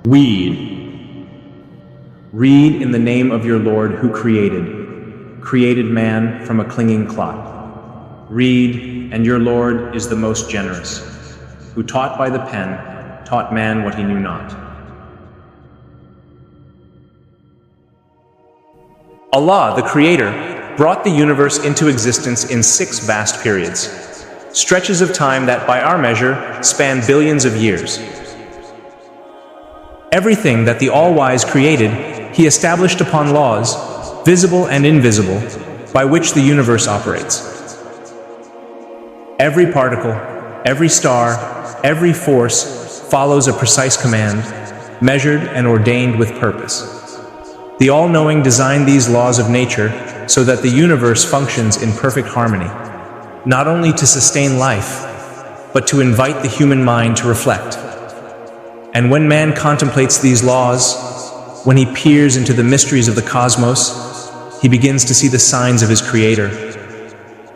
Weed. Read in the name of your Lord who created man from a clinging clot. Read, and your Lord is the most generous, who taught by the pen, taught man what he knew not. Allah, the Creator, brought the universe into existence in 6 vast periods, stretches of time that, by our measure, span billions of years. Everything that the All-Wise created, He established upon laws, visible and invisible, by which the universe operates. Every particle, every star, every force follows a precise command, measured and ordained with purpose. The All-Knowing designed these laws of nature so that the universe functions in perfect harmony, not only to sustain life, but to invite the human mind to reflect. And when man contemplates these laws, when he peers into the mysteries of the cosmos, he begins to see the signs of his Creator.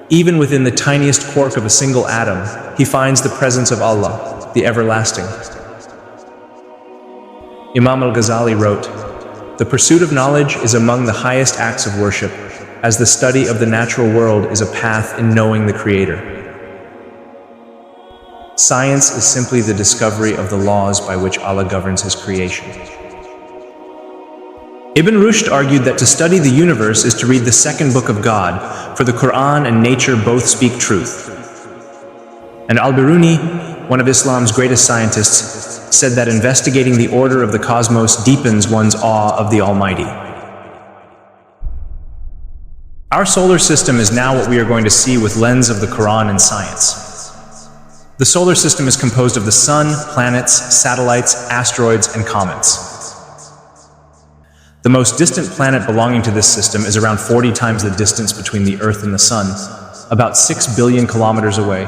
Even within the tiniest quark of a single atom, he finds the presence of Allah, the Everlasting. Imam al-Ghazali wrote, "The pursuit of knowledge is among the highest acts of worship, as the study of the natural world is a path in knowing the Creator." Science is simply the discovery of the laws by which Allah governs His creation. Ibn Rushd argued that to study the universe is to read the second book of God, for the Quran and nature both speak truth. And al-Biruni, one of Islam's greatest scientists, said that investigating the order of the cosmos deepens one's awe of the Almighty. Our solar system is now what we are going to see with lens of the Quran and science. The solar system is composed of the sun, planets, satellites, asteroids, and comets. The most distant planet belonging to this system is around 40 times the distance between the Earth and the Sun, about 6 billion kilometers away,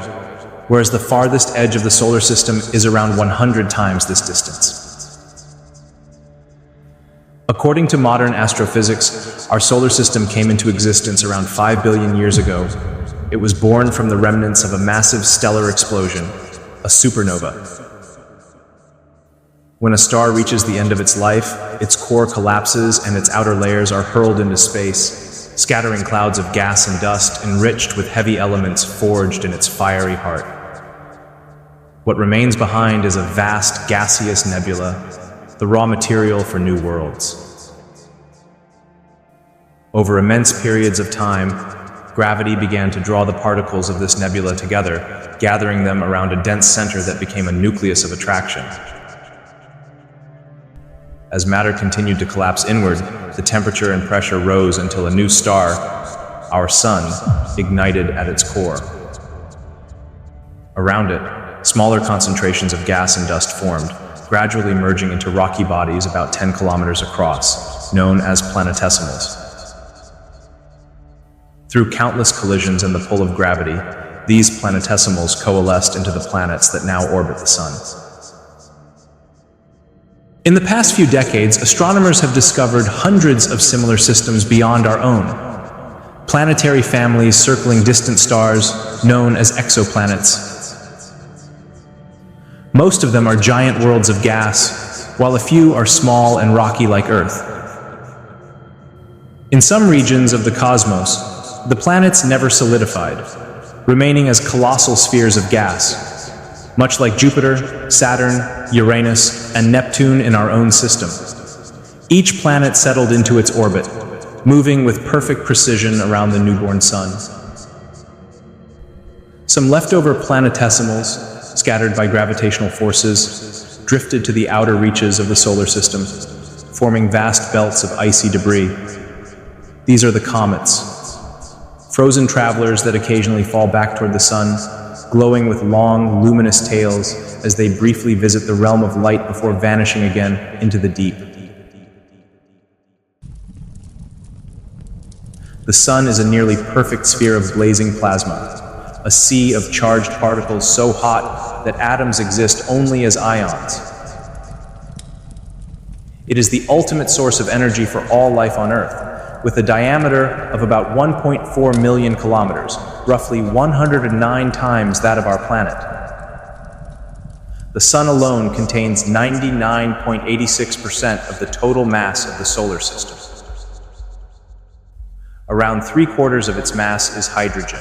whereas the farthest edge of the solar system is around 100 times this distance. According to modern astrophysics, our solar system came into existence around 5 billion years ago. It was born from the remnants of a massive stellar explosion, a supernova. When a star reaches the end of its life, its core collapses and its outer layers are hurled into space, scattering clouds of gas and dust enriched with heavy elements forged in its fiery heart. What remains behind is a vast gaseous nebula, the raw material for new worlds. Over immense periods of time, gravity began to draw the particles of this nebula together, gathering them around a dense center that became a nucleus of attraction. As matter continued to collapse inward, the temperature and pressure rose until a new star, our Sun, ignited at its core. Around it, smaller concentrations of gas and dust formed, gradually merging into rocky bodies about 10 kilometers across, known as planetesimals. Through countless collisions and the pull of gravity, these planetesimals coalesced into the planets that now orbit the Sun. In the past few decades, astronomers have discovered hundreds of similar systems beyond our own. Planetary families circling distant stars, known as exoplanets. Most of them are giant worlds of gas, while a few are small and rocky like Earth. In some regions of the cosmos, the planets never solidified, remaining as colossal spheres of gas, much like Jupiter, Saturn, Uranus, and Neptune in our own system. Each planet settled into its orbit, moving with perfect precision around the newborn Sun. Some leftover planetesimals, scattered by gravitational forces, drifted to the outer reaches of the solar system, forming vast belts of icy debris. These are the comets, frozen travelers that occasionally fall back toward the Sun, glowing with long, luminous tails as they briefly visit the realm of light before vanishing again into the deep. The Sun is a nearly perfect sphere of blazing plasma, a sea of charged particles so hot that atoms exist only as ions. It is the ultimate source of energy for all life on Earth, with a diameter of about 1.4 million kilometers, roughly 109 times that of our planet. The Sun alone contains 99.86% of the total mass of the solar system. Around 3/4 of its mass is hydrogen,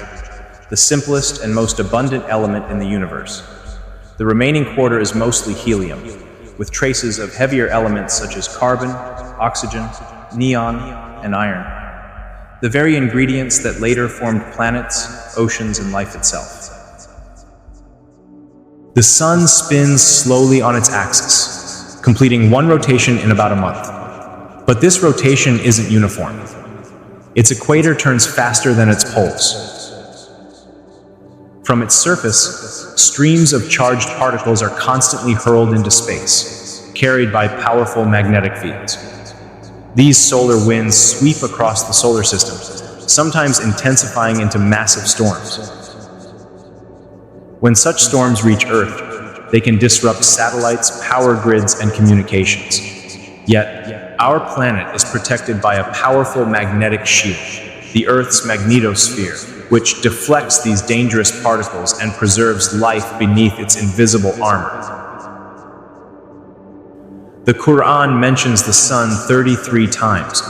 the simplest and most abundant element in the universe. The remaining quarter is mostly helium, with traces of heavier elements such as carbon, oxygen, neon, and iron, the very ingredients that later formed planets, oceans, and life itself. The Sun spins slowly on its axis, completing one rotation in about a month. But this rotation isn't uniform. Its equator turns faster than its poles. From its surface, streams of charged particles are constantly hurled into space, carried by powerful magnetic fields. These solar winds sweep across the solar system, sometimes intensifying into massive storms. When such storms reach Earth, they can disrupt satellites, power grids, and communications. Yet, our planet is protected by a powerful magnetic shield, the Earth's magnetosphere, which deflects these dangerous particles and preserves life beneath its invisible armor. The Quran mentions the Sun 33 times,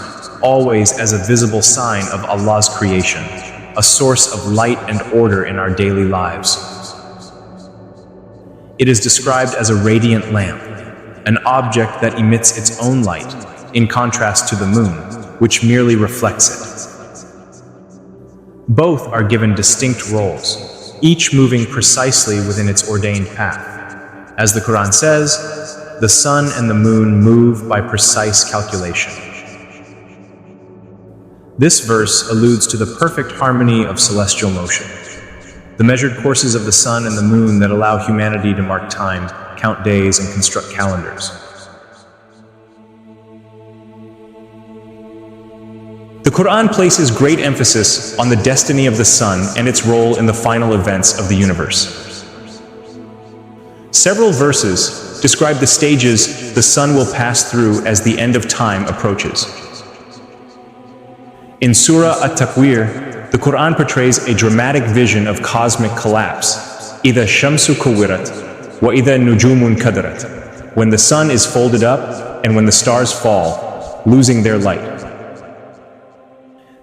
always as a visible sign of Allah's creation, a source of light and order in our daily lives. It is described as a radiant lamp, an object that emits its own light, in contrast to the moon, which merely reflects it. Both are given distinct roles, each moving precisely within its ordained path. As the Quran says, the sun and the moon move by precise calculation. This verse alludes to the perfect harmony of celestial motion, the measured courses of the sun and the moon that allow humanity to mark time, count days, and construct calendars. The Quran places great emphasis on the destiny of the sun and its role in the final events of the universe. Several verses describe the stages the sun will pass through as the end of time approaches. In Surah At-Takwir, the Quran portrays a dramatic vision of cosmic collapse, إِذَا الشَّمْسُ كُوِّرَتْ وَإِذَا النُّجُومُ انْكَدَرَتْ, when the sun is folded up and when the stars fall, losing their light.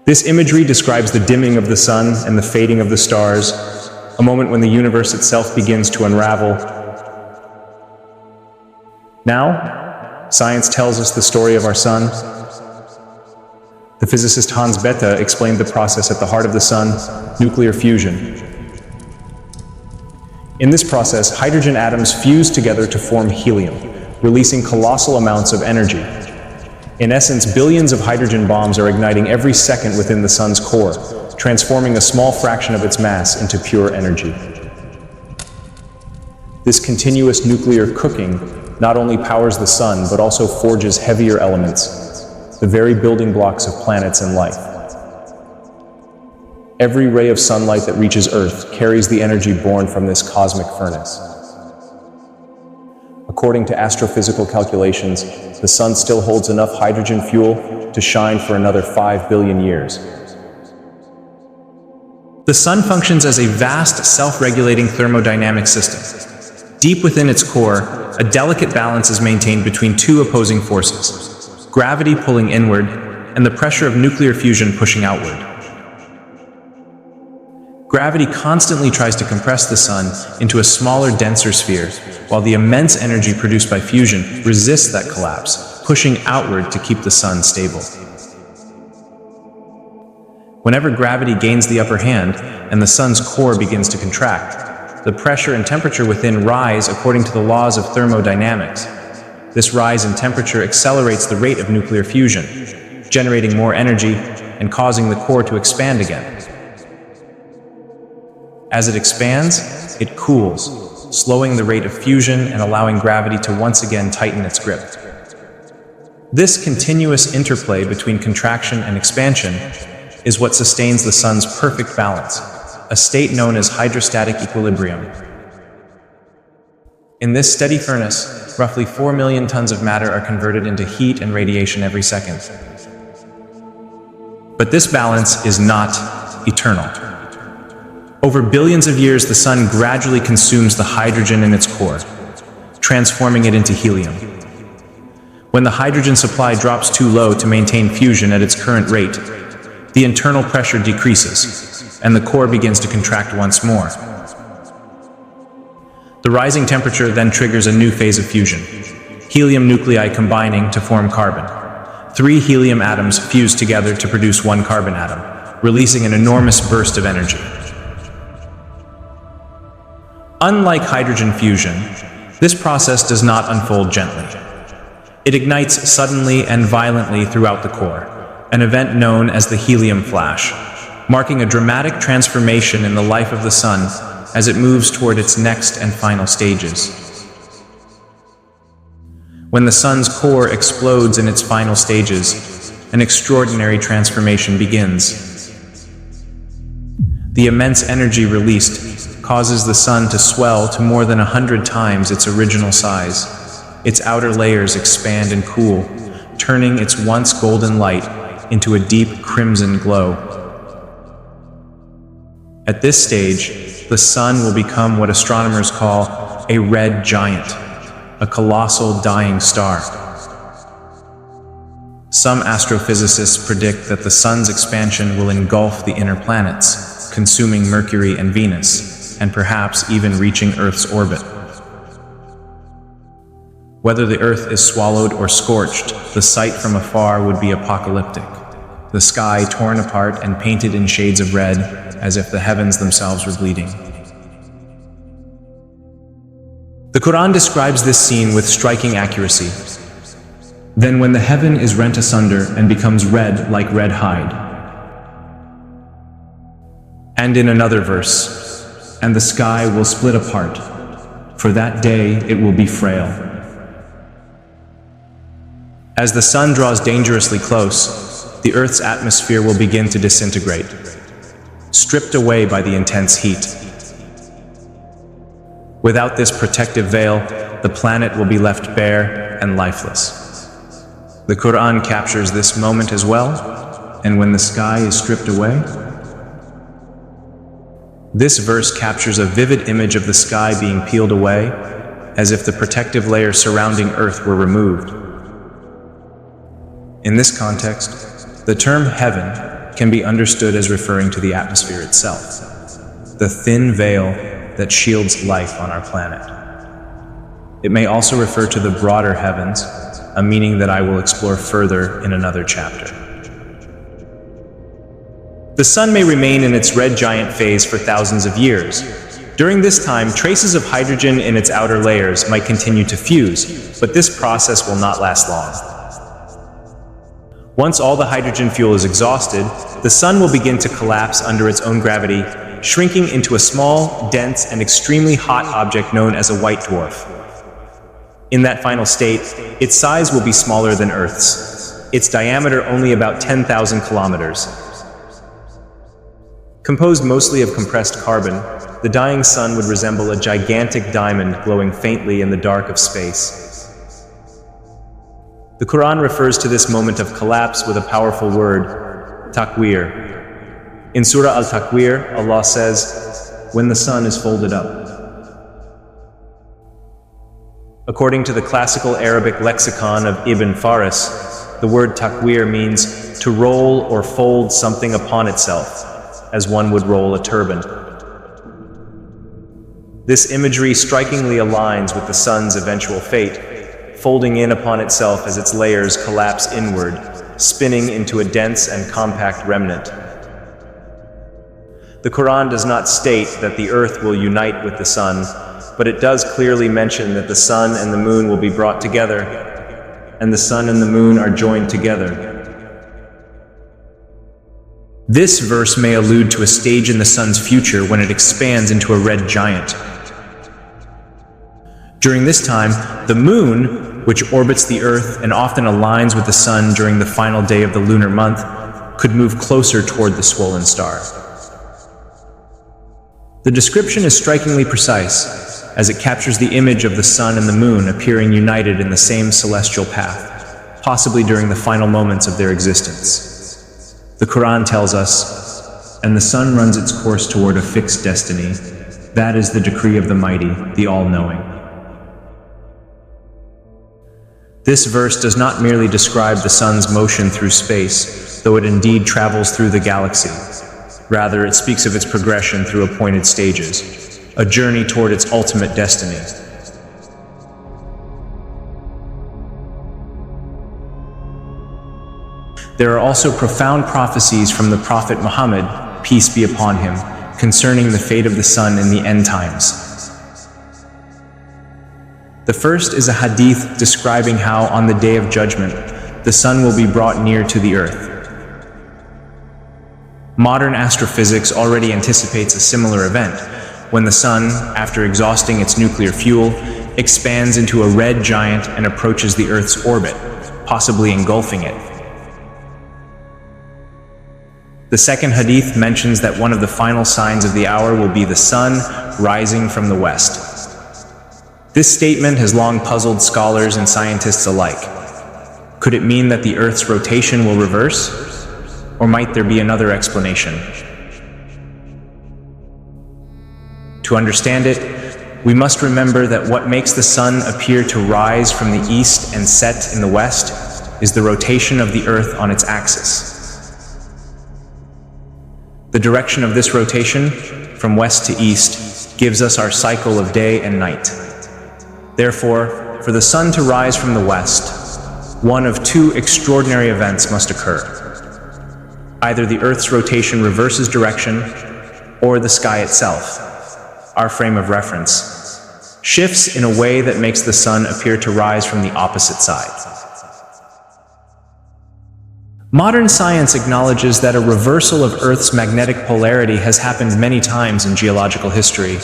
This imagery describes the dimming of the sun and the fading of the stars, a moment when the universe itself begins to unravel. Now, science tells us the story of our sun. The physicist Hans Bethe explained the process at the heart of the sun, nuclear fusion. In this process, hydrogen atoms fuse together to form helium, releasing colossal amounts of energy. In essence, billions of hydrogen bombs are igniting every second within the sun's core, transforming a small fraction of its mass into pure energy. This continuous nuclear cooking not only powers the sun, but also forges heavier elements, the very building blocks of planets and life. Every ray of sunlight that reaches Earth carries the energy born from this cosmic furnace. According to astrophysical calculations, the sun still holds enough hydrogen fuel to shine for another 5 billion years. The sun functions as a vast, self-regulating thermodynamic system. Deep within its core, a delicate balance is maintained between two opposing forces: gravity pulling inward and the pressure of nuclear fusion pushing outward. Gravity constantly tries to compress the sun into a smaller, denser sphere, while the immense energy produced by fusion resists that collapse, pushing outward to keep the sun stable. Whenever gravity gains the upper hand and the sun's core begins to contract, the pressure and temperature within rise according to the laws of thermodynamics. This rise in temperature accelerates the rate of nuclear fusion, generating more energy and causing the core to expand again. As it expands, it cools, slowing the rate of fusion and allowing gravity to once again tighten its grip. This continuous interplay between contraction and expansion is what sustains the sun's perfect balance, a state known as hydrostatic equilibrium. In this steady furnace, roughly 4 million tons of matter are converted into heat and radiation every second. But this balance is not eternal. Over billions of years, the sun gradually consumes the hydrogen in its core, transforming it into helium. When the hydrogen supply drops too low to maintain fusion at its current rate, the internal pressure decreases, and the core begins to contract once more. The rising temperature then triggers a new phase of fusion, helium nuclei combining to form carbon. 3 helium atoms fuse together to produce 1 carbon atom, releasing an enormous burst of energy. Unlike hydrogen fusion, this process does not unfold gently. It ignites suddenly and violently throughout the core, an event known as the helium flash, marking a dramatic transformation in the life of the Sun as it moves toward its next and final stages. When the Sun's core explodes in its final stages, an extraordinary transformation begins. The immense energy released causes the Sun to swell to more than 100 times its original size. Its outer layers expand and cool, turning its once golden light into a deep crimson glow. At this stage, the Sun will become what astronomers call a red giant, a colossal dying star. Some astrophysicists predict that the Sun's expansion will engulf the inner planets, consuming Mercury and Venus, and perhaps even reaching Earth's orbit. Whether the Earth is swallowed or scorched, the sight from afar would be apocalyptic. The sky torn apart and painted in shades of red, as if the heavens themselves were bleeding. The Quran describes this scene with striking accuracy. Then when the heaven is rent asunder and becomes red like red hide. And in another verse, and the sky will split apart, for that day it will be frail. As the Sun draws dangerously close, the Earth's atmosphere will begin to disintegrate, stripped away by the intense heat. Without this protective veil, the planet will be left bare and lifeless. The Quran captures this moment as well, and when the sky is stripped away, this verse captures a vivid image of the sky being peeled away, as if the protective layer surrounding Earth were removed. In this context, the term heaven can be understood as referring to the atmosphere itself, the thin veil that shields life on our planet. It may also refer to the broader heavens, a meaning that I will explore further in another chapter. The Sun may remain in its red giant phase for thousands of years. During this time, traces of hydrogen in its outer layers might continue to fuse, but this process will not last long. Once all the hydrogen fuel is exhausted, the Sun will begin to collapse under its own gravity, shrinking into a small, dense, and extremely hot object known as a white dwarf. In that final state, its size will be smaller than Earth's, its diameter only about 10,000 kilometers. Composed mostly of compressed carbon, the dying Sun would resemble a gigantic diamond glowing faintly in the dark of space. The Quran refers to this moment of collapse with a powerful word, takwir. In Surah Al-Takwir, Allah says, when the Sun is folded up. According to the classical Arabic lexicon of Ibn Faris, the word takwir means to roll or fold something upon itself, as one would roll a turban. This imagery strikingly aligns with the Sun's eventual fate, folding in upon itself as its layers collapse inward, spinning into a dense and compact remnant. The Quran does not state that the Earth will unite with the Sun, but it does clearly mention that the Sun and the Moon will be brought together, and the Sun and the Moon are joined together. This verse may allude to a stage in the Sun's future when it expands into a red giant. During this time, the Moon, which orbits the Earth and often aligns with the Sun during the final day of the lunar month, could move closer toward the swollen star. The description is strikingly precise, as it captures the image of the Sun and the Moon appearing united in the same celestial path, possibly during the final moments of their existence. The Quran tells us, and the Sun runs its course toward a fixed destiny. That is the decree of the Mighty, the All-Knowing. This verse does not merely describe the sun's motion through space, though it indeed travels through the galaxy. Rather, it speaks of its progression through appointed stages, a journey toward its ultimate destiny. There are also profound prophecies from the Prophet Muhammad, peace be upon him, concerning the fate of the sun in the end times. The first is a hadith describing how, on the Day of Judgment, the sun will be brought near to the earth. Modern astrophysics already anticipates a similar event, when the sun, after exhausting its nuclear fuel, expands into a red giant and approaches the Earth's orbit, possibly engulfing it. The second hadith mentions that one of the final signs of the hour will be the sun rising from the west. This statement has long puzzled scholars and scientists alike. Could it mean that the Earth's rotation will reverse? Or might there be another explanation? To understand it, we must remember that what makes the sun appear to rise from the east and set in the west is the rotation of the Earth on its axis. The direction of this rotation, from west to east, gives us our cycle of day and night. Therefore, for the sun to rise from the west, one of two extraordinary events must occur. Either the Earth's rotation reverses direction, or the sky itself, our frame of reference, shifts in a way that makes the sun appear to rise from the opposite side. Modern science acknowledges that a reversal of Earth's magnetic polarity has happened many times in geological history.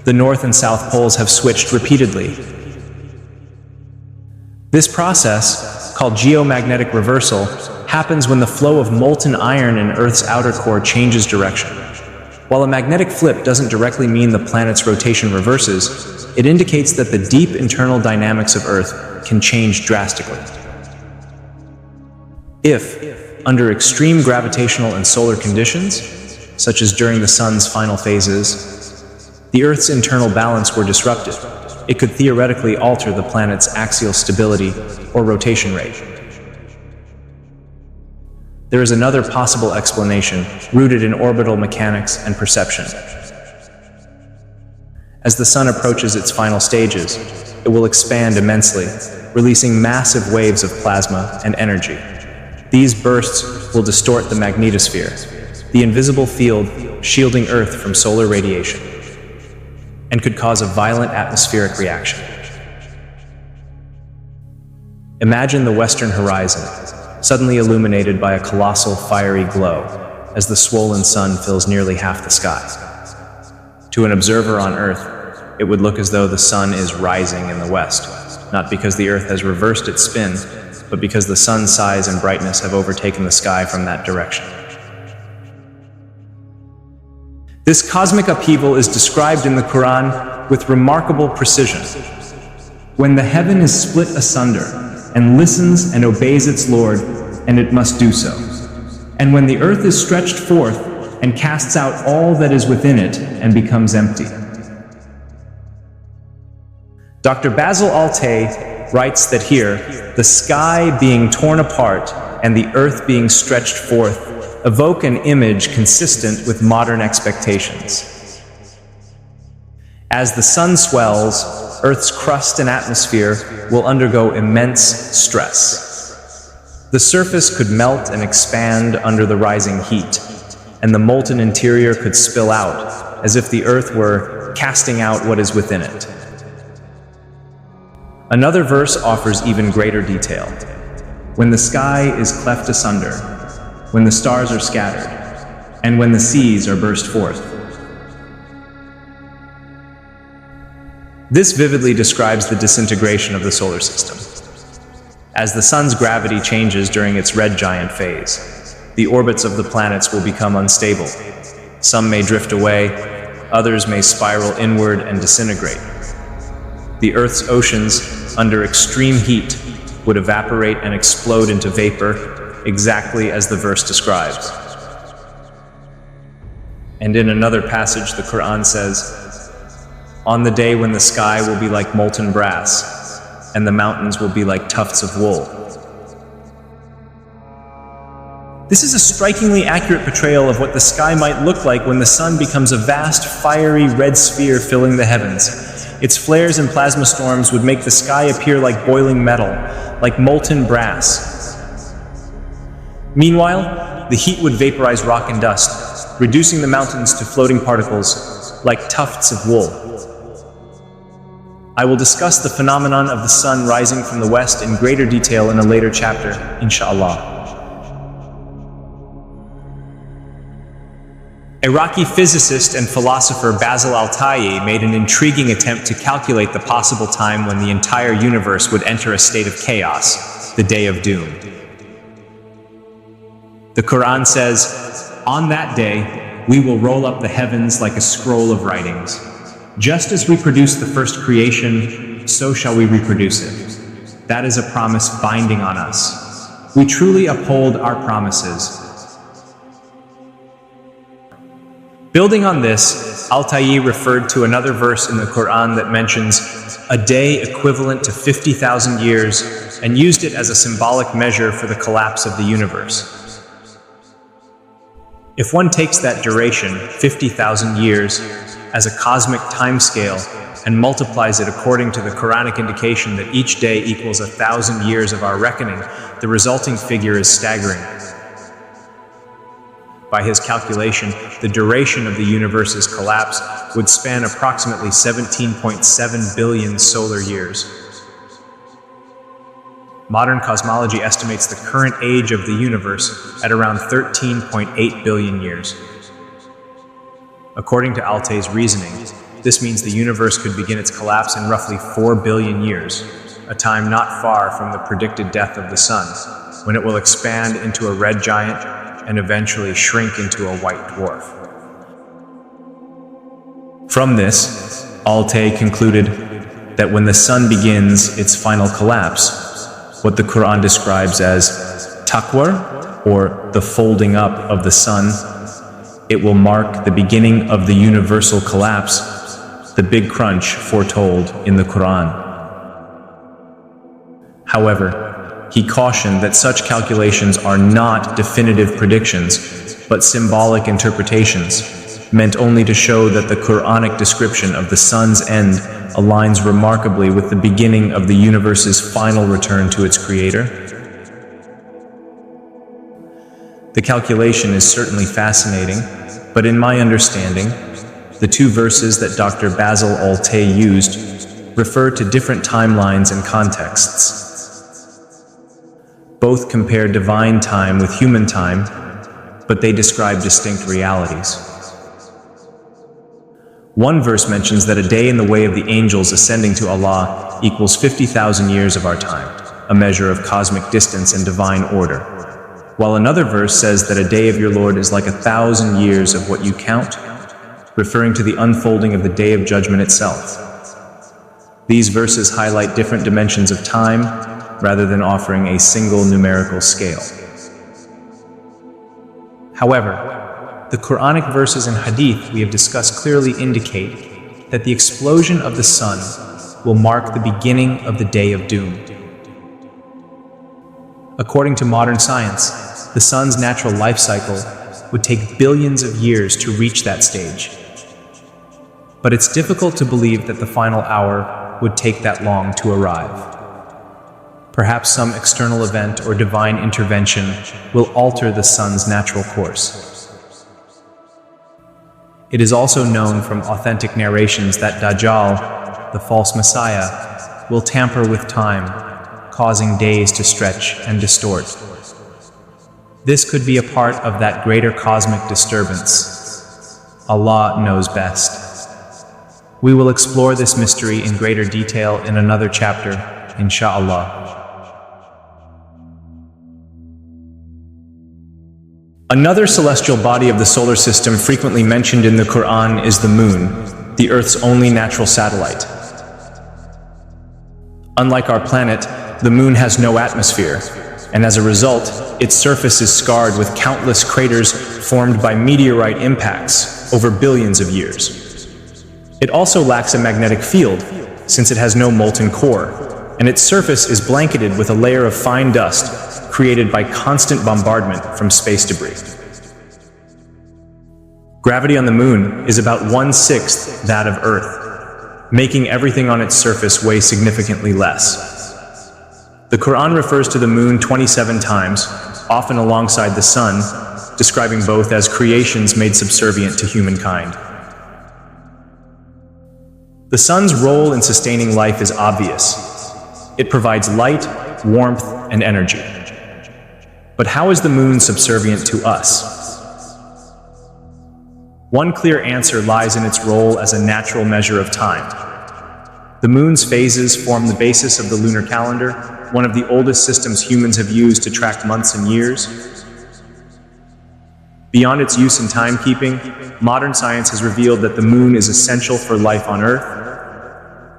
The North and South poles have switched repeatedly. This process, called geomagnetic reversal, happens when the flow of molten iron in Earth's outer core changes direction. While a magnetic flip doesn't directly mean the planet's rotation reverses, it indicates that the deep internal dynamics of Earth can change drastically. If, under extreme gravitational and solar conditions, such as during the sun's final phases, the Earth's internal balance were disrupted, it could theoretically alter the planet's axial stability or rotation rate. There is another possible explanation rooted in orbital mechanics and perception. As the sun approaches its final stages, it will expand immensely, releasing massive waves of plasma and energy. These bursts will distort the magnetosphere, the invisible field shielding Earth from solar radiation, and could cause a violent atmospheric reaction. Imagine the western horizon, suddenly illuminated by a colossal fiery glow, as the swollen sun fills nearly half the sky. To an observer on Earth, it would look as though the sun is rising in the west, not because the Earth has reversed its spin, but because the sun's size and brightness have overtaken the sky from that direction. This cosmic upheaval is described in the Quran with remarkable precision. When the heaven is split asunder, and listens and obeys its Lord, and it must do so. And when the earth is stretched forth, and casts out all that is within it, and becomes empty. Dr. Basil Altay writes that here, the sky being torn apart, and the earth being stretched forth, evoke an image consistent with modern expectations. As the sun swells, Earth's crust and atmosphere will undergo immense stress. The surface could melt and expand under the rising heat, and the molten interior could spill out, as if the Earth were casting out what is within it. Another verse offers even greater detail. When the sky is cleft asunder, when the stars are scattered, and when the seas are burst forth. This vividly describes the disintegration of the solar system. As the sun's gravity changes during its red giant phase, the orbits of the planets will become unstable. Some may drift away, others may spiral inward and disintegrate. The Earth's oceans, under extreme heat, would evaporate and explode into vapor, exactly as the verse describes. And in another passage, the Quran says, "On the day when the sky will be like molten brass, and the mountains will be like tufts of wool. This is a strikingly accurate portrayal of what the sky might look like when the sun becomes a vast, fiery red sphere filling the heavens. Its flares and plasma storms would make the sky appear like boiling metal, like molten brass. Meanwhile, the heat would vaporize rock and dust, reducing the mountains to floating particles, like tufts of wool. I will discuss the phenomenon of the sun rising from the west in greater detail in a later chapter, inshallah. Iraqi physicist and philosopher Basil Al-Tayi made an intriguing attempt to calculate the possible time when the entire universe would enter a state of chaos, the day of doom. The Quran says, "On that day, we will roll up the heavens like a scroll of writings. Just as we produced the first creation, so shall we reproduce it. That is a promise binding on us. We truly uphold our promises." Building on this, Al-Tayi referred to another verse in the Quran that mentions a day equivalent to 50,000 years and used it as a symbolic measure for the collapse of the universe. If one takes that duration, 50,000 years, as a cosmic timescale and multiplies it according to the Quranic indication that each day equals 1,000 years of our reckoning, the resulting figure is staggering. By his calculation, the duration of the universe's collapse would span approximately 17.7 billion solar years. Modern cosmology estimates the current age of the universe at around 13.8 billion years. According to Al-Tayi's reasoning, this means the universe could begin its collapse in roughly 4 billion years, a time not far from the predicted death of the sun, when it will expand into a red giant and eventually shrink into a white dwarf. From this, Al-Tayi concluded that when the sun begins its final collapse, what the Quran describes as takwar, or the folding up of the sun, it will mark the beginning of the universal collapse, the big crunch foretold in the Quran. However, he cautioned that such calculations are not definitive predictions, but symbolic interpretations, meant only to show that the Quranic description of the sun's end aligns remarkably with the beginning of the universe's final return to its creator. The calculation is certainly fascinating, but in my understanding, the two verses that Dr. Basil Al-Tayi used refer to different timelines and contexts. Both compare divine time with human time, but they describe distinct realities. One verse mentions that a day in the way of the angels ascending to Allah equals 50,000 years of our time, a measure of cosmic distance and divine order, while another verse says that a day of your Lord is like 1,000 years of what you count, referring to the unfolding of the day of judgment itself. These verses highlight different dimensions of time, rather than offering a single numerical scale. However, the Quranic verses and hadith we have discussed clearly indicate that the explosion of the sun will mark the beginning of the day of doom. According to modern science, the sun's natural life cycle would take billions of years to reach that stage. But it's difficult to believe that the final hour would take that long to arrive. Perhaps some external event or divine intervention will alter the sun's natural course. It is also known from authentic narrations that Dajjal, the false messiah, will tamper with time, causing days to stretch and distort. This could be a part of that greater cosmic disturbance. Allah knows best. We will explore this mystery in greater detail in another chapter, inshallah. Another celestial body of the solar system frequently mentioned in the Quran is the moon, the Earth's only natural satellite. Unlike our planet, the moon has no atmosphere, and as a result, its surface is scarred with countless craters formed by meteorite impacts over billions of years. It also lacks a magnetic field, since it has no molten core, and its surface is blanketed with a layer of fine dust created by constant bombardment from space debris. Gravity on the moon is about 1/6 that of Earth, making everything on its surface weigh significantly less. The Quran refers to the moon 27 times, often alongside the sun, describing both as creations made subservient to humankind. The sun's role in sustaining life is obvious. It provides light, warmth, and energy. But how is the moon subservient to us? One clear answer lies in its role as a natural measure of time. The moon's phases form the basis of the lunar calendar, one of the oldest systems humans have used to track months and years. Beyond its use in timekeeping, modern science has revealed that the moon is essential for life on Earth.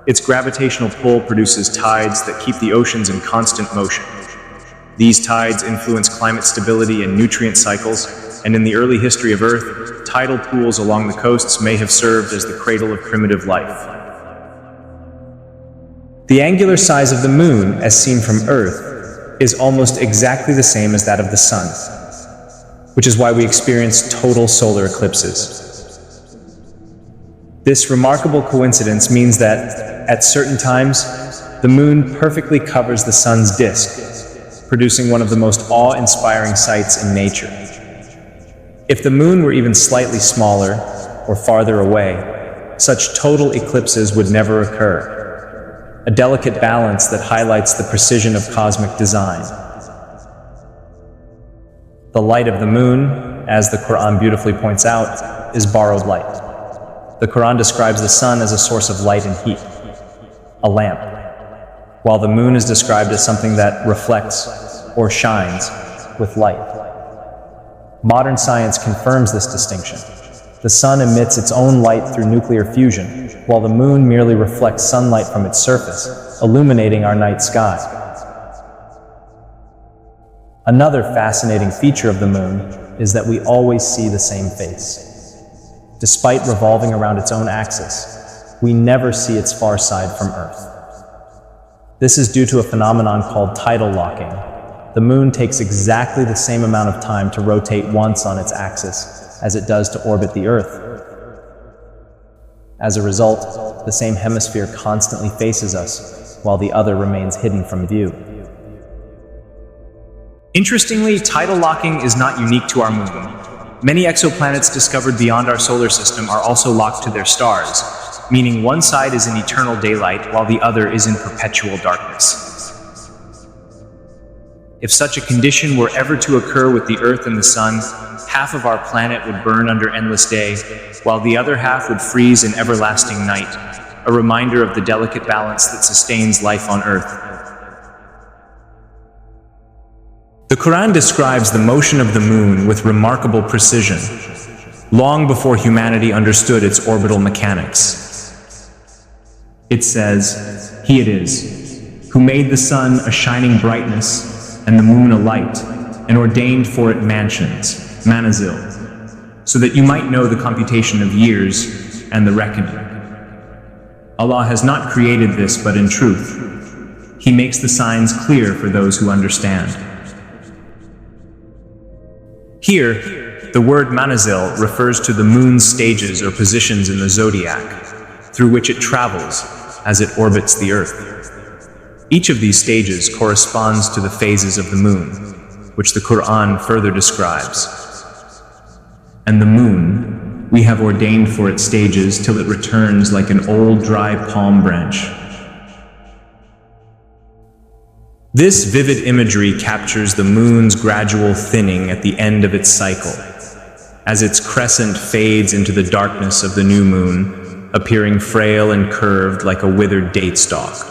Its gravitational pull produces tides that keep the oceans in constant motion. These tides influence climate stability and nutrient cycles, and in the early history of Earth, tidal pools along the coasts may have served as the cradle of primitive life. The angular size of the moon, as seen from Earth, is almost exactly the same as that of the sun, which is why we experience total solar eclipses. This remarkable coincidence means that, at certain times, the moon perfectly covers the sun's disk, producing one of the most awe-inspiring sights in nature. If the moon were even slightly smaller, or farther away, such total eclipses would never occur. A delicate balance that highlights the precision of cosmic design. The light of the moon, as the Quran beautifully points out, is borrowed light. The Quran describes the sun as a source of light and heat, a lamp, while the moon is described as something that reflects or shines with light. Modern science confirms this distinction. The sun emits its own light through nuclear fusion, while the moon merely reflects sunlight from its surface, illuminating our night sky. Another fascinating feature of the moon is that we always see the same face. Despite revolving around its own axis, we never see its far side from Earth. This is due to a phenomenon called tidal locking. The moon takes exactly the same amount of time to rotate once on its axis as it does to orbit the Earth. As a result, the same hemisphere constantly faces us, while the other remains hidden from view. Interestingly, tidal locking is not unique to our moon. Many exoplanets discovered beyond our solar system are also locked to their stars, meaning one side is in eternal daylight while the other is in perpetual darkness. If such a condition were ever to occur with the Earth and the Sun, half of our planet would burn under endless day, while the other half would freeze in everlasting night, a reminder of the delicate balance that sustains life on Earth. The Quran describes the motion of the moon with remarkable precision, long before humanity understood its orbital mechanics. It says, "He it is, who made the sun a shining brightness, and the moon a light, and ordained for it mansions, manazil, so that you might know the computation of years and the reckoning. Allah has not created this but in truth. He makes the signs clear for those who understand." Here, the word manazil refers to the moon's stages or positions in the zodiac, through which it travels as it orbits the Earth. Each of these stages corresponds to the phases of the moon, which the Quran further describes. "And the moon, we have ordained for its stages till it returns like an old dry palm branch." This vivid imagery captures the moon's gradual thinning at the end of its cycle, as its crescent fades into the darkness of the new moon, appearing frail and curved like a withered date stalk.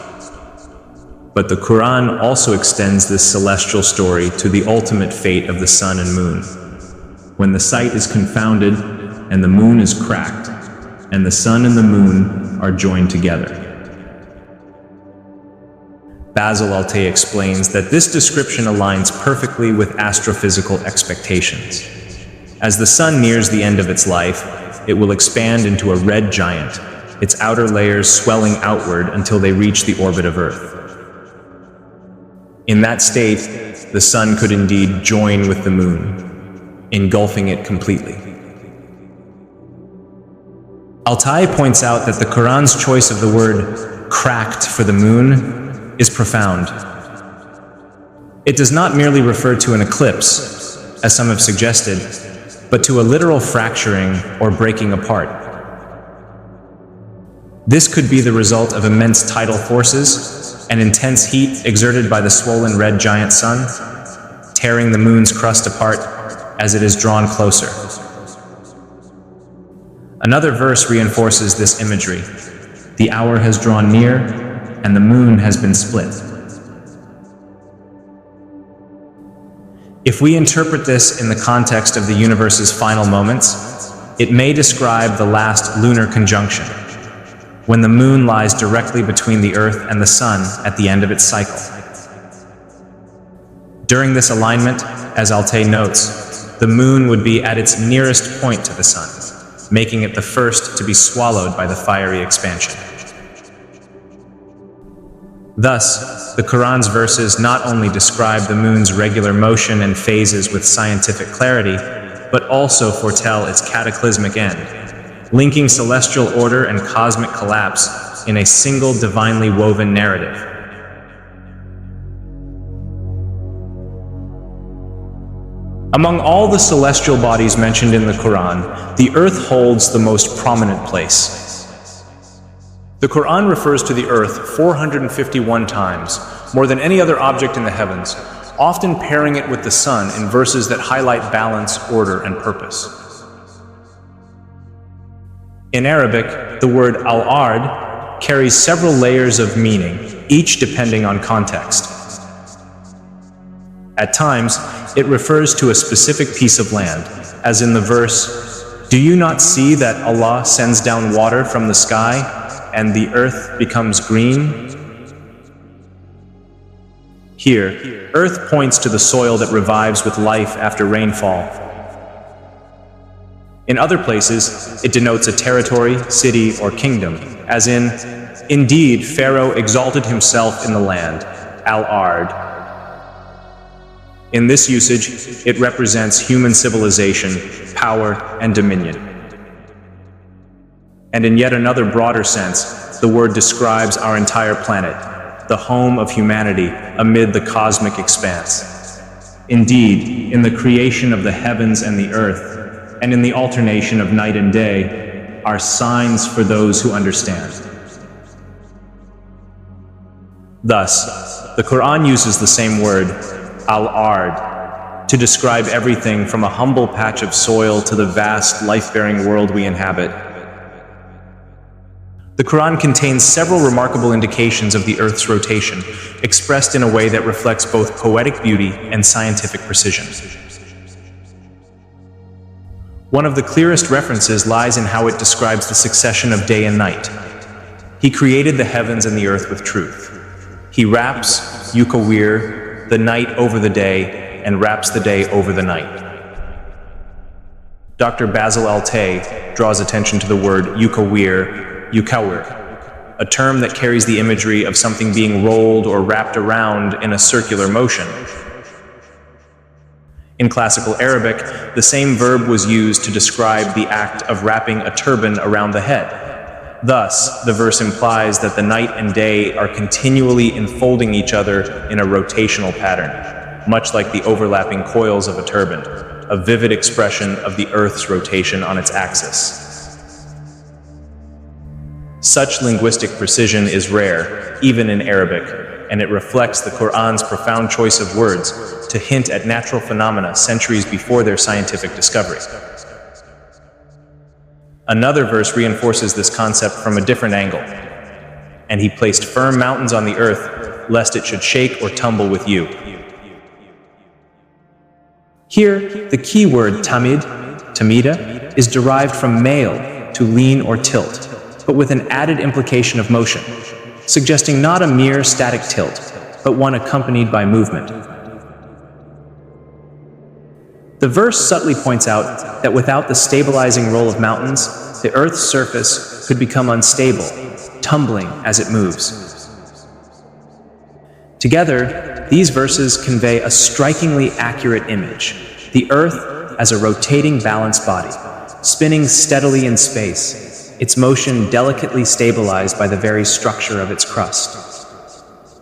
But the Quran also extends this celestial story to the ultimate fate of the sun and moon, when the sight is confounded and the moon is cracked, and the sun and the moon are joined together. Basil Altay explains that this description aligns perfectly with astrophysical expectations. As the sun nears the end of its life, it will expand into a red giant, its outer layers swelling outward until they reach the orbit of Earth. In that state, the sun could indeed join with the moon, engulfing it completely. Altai points out that the Quran's choice of the word cracked for the moon is profound. It does not merely refer to an eclipse, as some have suggested, but to a literal fracturing or breaking apart. This could be the result of immense tidal forces and intense heat exerted by the swollen red giant sun, tearing the moon's crust apart as it is drawn closer. Another verse reinforces this imagery. The hour has drawn near, and the moon has been split. If we interpret this in the context of the universe's final moments, it may describe the last lunar conjunction, when the moon lies directly between the Earth and the Sun at the end of its cycle. During this alignment, as Altai notes, the moon would be at its nearest point to the Sun, making it the first to be swallowed by the fiery expansion. Thus, the Quran's verses not only describe the moon's regular motion and phases with scientific clarity, but also foretell its cataclysmic end, linking celestial order and cosmic collapse in a single divinely woven narrative. Among all the celestial bodies mentioned in the Quran, the Earth holds the most prominent place. The Quran refers to the Earth 451 times, more than any other object in the heavens, often pairing it with the Sun in verses that highlight balance, order, and purpose. In Arabic, the word al-ard carries several layers of meaning, each depending on context. At times, it refers to a specific piece of land, as in the verse, "Do you not see that Allah sends down water from the sky, and the earth becomes green?" Here, earth points to the soil that revives with life after rainfall. In other places, it denotes a territory, city, or kingdom, as in, "Indeed, Pharaoh exalted himself in the land," al-ard. In this usage, it represents human civilization, power, and dominion. And in yet another broader sense, the word describes our entire planet, the home of humanity amid the cosmic expanse. Indeed, in the creation of the heavens and the earth, and in the alternation of night and day, are signs for those who understand. Thus, the Quran uses the same word, al-ard, to describe everything from a humble patch of soil to the vast, life-bearing world we inhabit. The Quran contains several remarkable indications of the Earth's rotation, expressed in a way that reflects both poetic beauty and scientific precision. One of the clearest references lies in how it describes the succession of day and night. He created the heavens and the earth with truth. He wraps, yukawir, the night over the day, and wraps the day over the night. Dr. Basil Altai draws attention to the word yukawir, a term that carries the imagery of something being rolled or wrapped around in a circular motion. In classical Arabic, the same verb was used to describe the act of wrapping a turban around the head. Thus, the verse implies that the night and day are continually enfolding each other in a rotational pattern, much like the overlapping coils of a turban, a vivid expression of the Earth's rotation on its axis. Such linguistic precision is rare, even in Arabic, and it reflects the Quran's profound choice of words to hint at natural phenomena centuries before their scientific discovery. Another verse reinforces this concept from a different angle. "And he placed firm mountains on the earth, lest it should shake or tumble with you." Here, the key word tamida, is derived from male, to lean or tilt, but with an added implication of motion, suggesting not a mere static tilt, but one accompanied by movement. The verse subtly points out that without the stabilizing role of mountains, the Earth's surface could become unstable, tumbling as it moves. Together, these verses convey a strikingly accurate image. The Earth as a rotating balanced body, spinning steadily in space, its motion delicately stabilized by the very structure of its crust.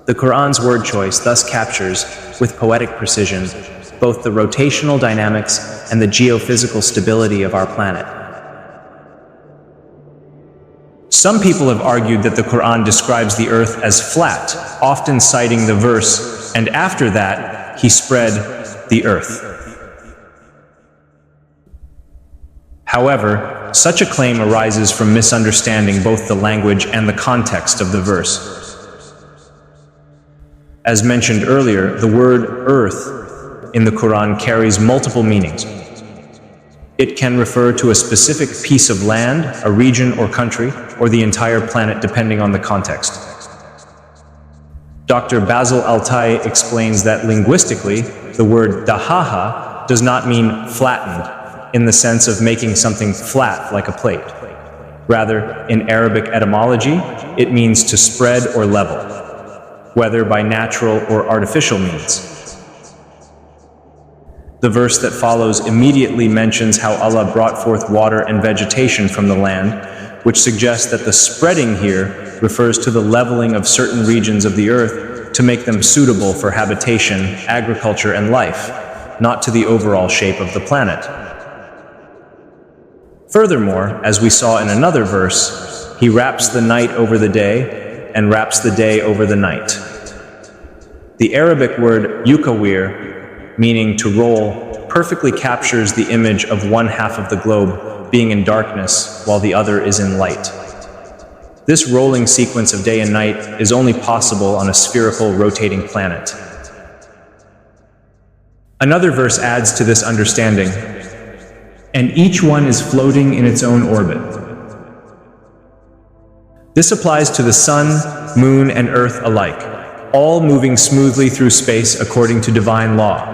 The Quran's word choice thus captures, with poetic precision, both the rotational dynamics and the geophysical stability of our planet. Some people have argued that the Quran describes the earth as flat, often citing the verse, "And after that, he spread the earth." However, such a claim arises from misunderstanding both the language and the context of the verse. As mentioned earlier, the word earth in the Quran carries multiple meanings. It can refer to a specific piece of land, a region or country, or the entire planet depending on the context. Dr. Basil Altai explains that linguistically, the word dahaha does not mean flattened in the sense of making something flat like a plate. Rather, in Arabic etymology, it means to spread or level, whether by natural or artificial means. The verse that follows immediately mentions how Allah brought forth water and vegetation from the land, which suggests that the spreading here refers to the leveling of certain regions of the earth to make them suitable for habitation, agriculture, and life, not to the overall shape of the planet. Furthermore, as we saw in another verse, He wraps the night over the day and wraps the day over the night. The Arabic word yukawir, meaning to roll, perfectly captures the image of one half of the globe being in darkness while the other is in light. This rolling sequence of day and night is only possible on a spherical, rotating planet. Another verse adds to this understanding, "And each one is floating in its own orbit." This applies to the sun, moon, and earth alike, all moving smoothly through space according to divine law.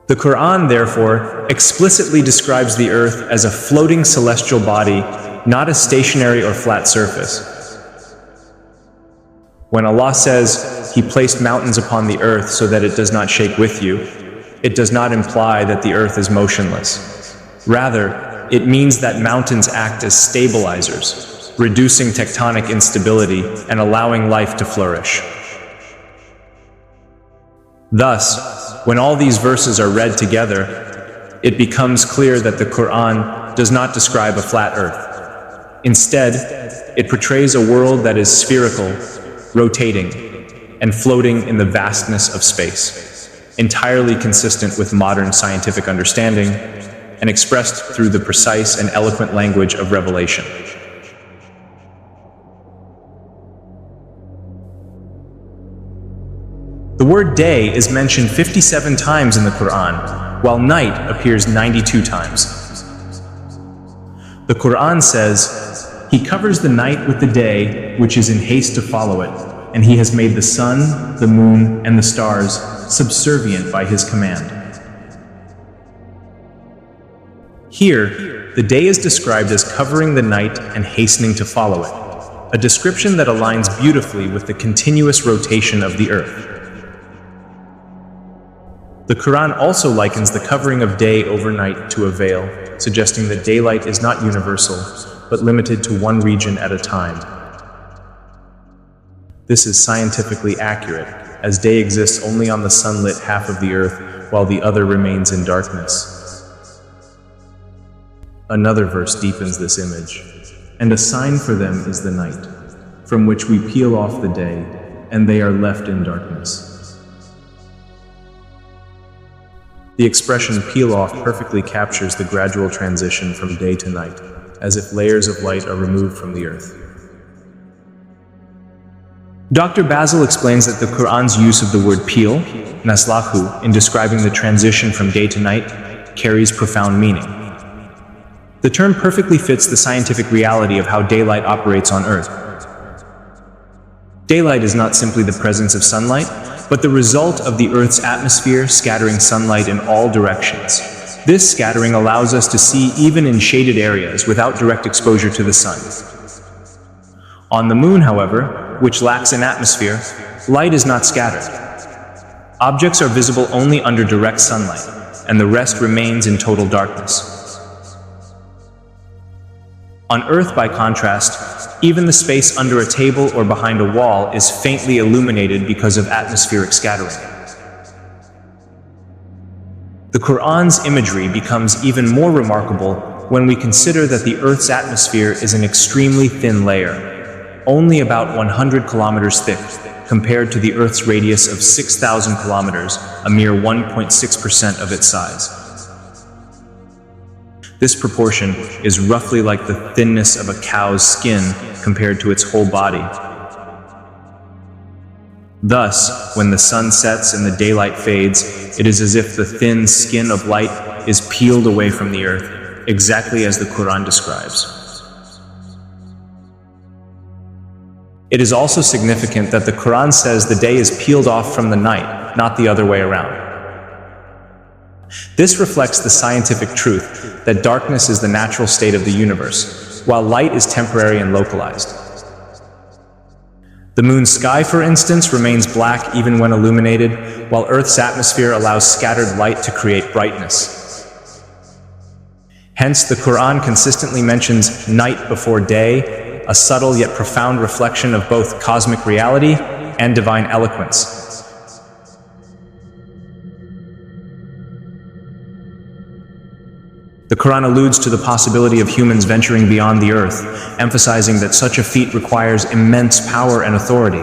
The Quran, therefore, explicitly describes the earth as a floating celestial body, not a stationary or flat surface. When Allah says, "He placed mountains upon the earth so that it does not shake with you," it does not imply that the earth is motionless. Rather, it means that mountains act as stabilizers, reducing tectonic instability and allowing life to flourish. Thus, when all these verses are read together, it becomes clear that the Quran does not describe a flat earth. Instead, it portrays a world that is spherical, rotating, and floating in the vastness of space, entirely consistent with modern scientific understanding and expressed through the precise and eloquent language of revelation. The word day is mentioned 57 times in the Quran, while night appears 92 times. The Quran says, "He covers the night with the day, which is in haste to follow it, and He has made the sun, the moon, and the stars subservient by His command." Here, the day is described as covering the night and hastening to follow it, a description that aligns beautifully with the continuous rotation of the earth. The Quran also likens the covering of day over night to a veil, suggesting that daylight is not universal, but limited to one region at a time. This is scientifically accurate, as day exists only on the sunlit half of the earth, while the other remains in darkness. Another verse deepens this image. "And a sign for them is the night, from which we peel off the day, and they are left in darkness." The expression "peel off" perfectly captures the gradual transition from day to night, as if layers of light are removed from the earth. Dr. Basil explains that the Quran's use of the word peel, naslahu, in describing the transition from day to night, carries profound meaning. The term perfectly fits the scientific reality of how daylight operates on Earth. Daylight is not simply the presence of sunlight, but the result of the Earth's atmosphere scattering sunlight in all directions. This scattering allows us to see even in shaded areas without direct exposure to the sun. On the moon, however, which lacks an atmosphere, light is not scattered. Objects are visible only under direct sunlight, and the rest remains in total darkness. On Earth, by contrast, even the space under a table or behind a wall is faintly illuminated because of atmospheric scattering. The Quran's imagery becomes even more remarkable when we consider that the Earth's atmosphere is an extremely thin layer, only about 100 kilometers thick, compared to the Earth's radius of 6,000 kilometers, a mere 1.6% of its size. This proportion is roughly like the thinness of a cow's skin compared to its whole body. Thus, when the sun sets and the daylight fades, it is as if the thin skin of light is peeled away from the earth, exactly as the Quran describes. It is also significant that the Quran says the day is peeled off from the night, not the other way around. This reflects the scientific truth that darkness is the natural state of the universe, while light is temporary and localized. The moon's sky, for instance, remains black even when illuminated, while Earth's atmosphere allows scattered light to create brightness. Hence, the Quran consistently mentions night before day, a subtle yet profound reflection of both cosmic reality and divine eloquence. The Quran alludes to the possibility of humans venturing beyond the earth, emphasizing that such a feat requires immense power and authority.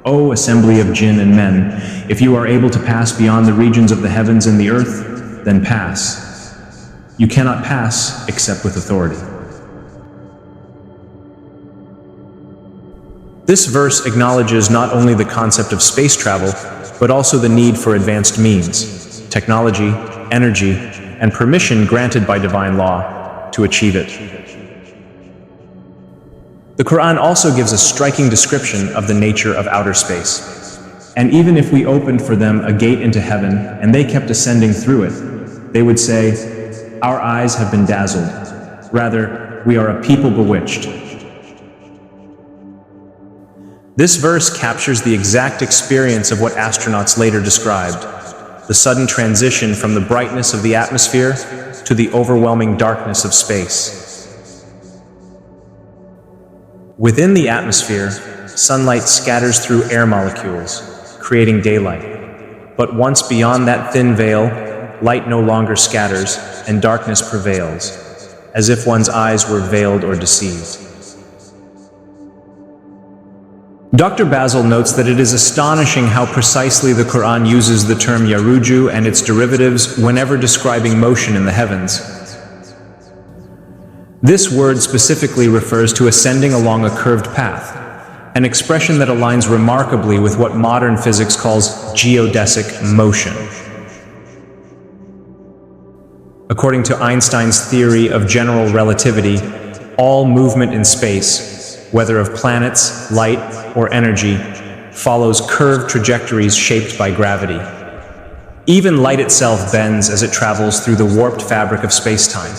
O assembly of jinn and men, if you are able to pass beyond the regions of the heavens and the earth, then pass. You cannot pass except with authority. This verse acknowledges not only the concept of space travel, but also the need for advanced means, technology, energy, and permission granted by divine law to achieve it. The Quran also gives a striking description of the nature of outer space. And even if we opened for them a gate into heaven and they kept ascending through it, they would say, "Our eyes have been dazzled. Rather, we are a people bewitched." This verse captures the exact experience of what astronauts later described: the sudden transition from the brightness of the atmosphere to the overwhelming darkness of space. Within the atmosphere, sunlight scatters through air molecules, creating daylight. But once beyond that thin veil, light no longer scatters and darkness prevails, as if one's eyes were veiled or deceived. Dr. Basil notes that it is astonishing how precisely the Quran uses the term yaruju and its derivatives whenever describing motion in the heavens. This word specifically refers to ascending along a curved path, an expression that aligns remarkably with what modern physics calls geodesic motion. According to Einstein's theory of general relativity, all movement in space, whether of planets, light, or energy, follows curved trajectories shaped by gravity. Even light itself bends as it travels through the warped fabric of space-time.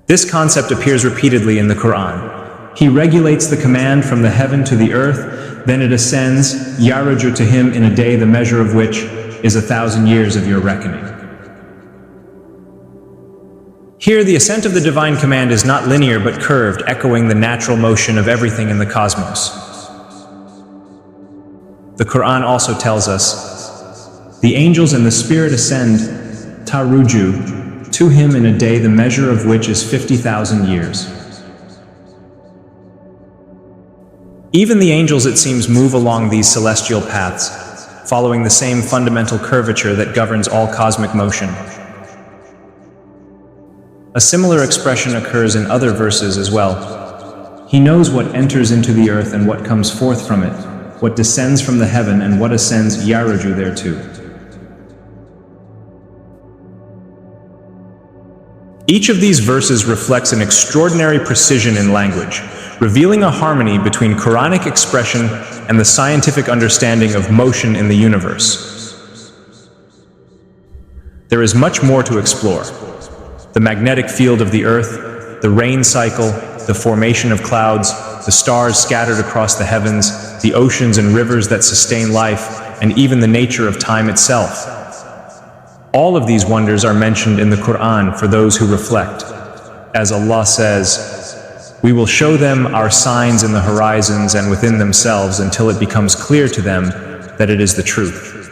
This concept appears repeatedly in the Quran. He regulates the command from the heaven to the earth, then it ascends, yaruju, to him in a day the measure of which is 1,000 years of your reckoning. Here, the ascent of the divine command is not linear but curved, echoing the natural motion of everything in the cosmos. The Quran also tells us, "The angels and the Spirit ascend, taruju, to him in a day the measure of which is 50,000 years." Even the angels, it seems, move along these celestial paths, following the same fundamental curvature that governs all cosmic motion. A similar expression occurs in other verses as well. He knows what enters into the earth and what comes forth from it, what descends from the heaven and what ascends yaruju thereto. Each of these verses reflects an extraordinary precision in language, revealing a harmony between Quranic expression and the scientific understanding of motion in the universe. There is much more to explore. The magnetic field of the earth, the rain cycle, the formation of clouds, the stars scattered across the heavens, the oceans and rivers that sustain life, and even the nature of time itself. All of these wonders are mentioned in the Quran for those who reflect. As Allah says, "We will show them our signs in the horizons and within themselves until it becomes clear to them that it is the truth."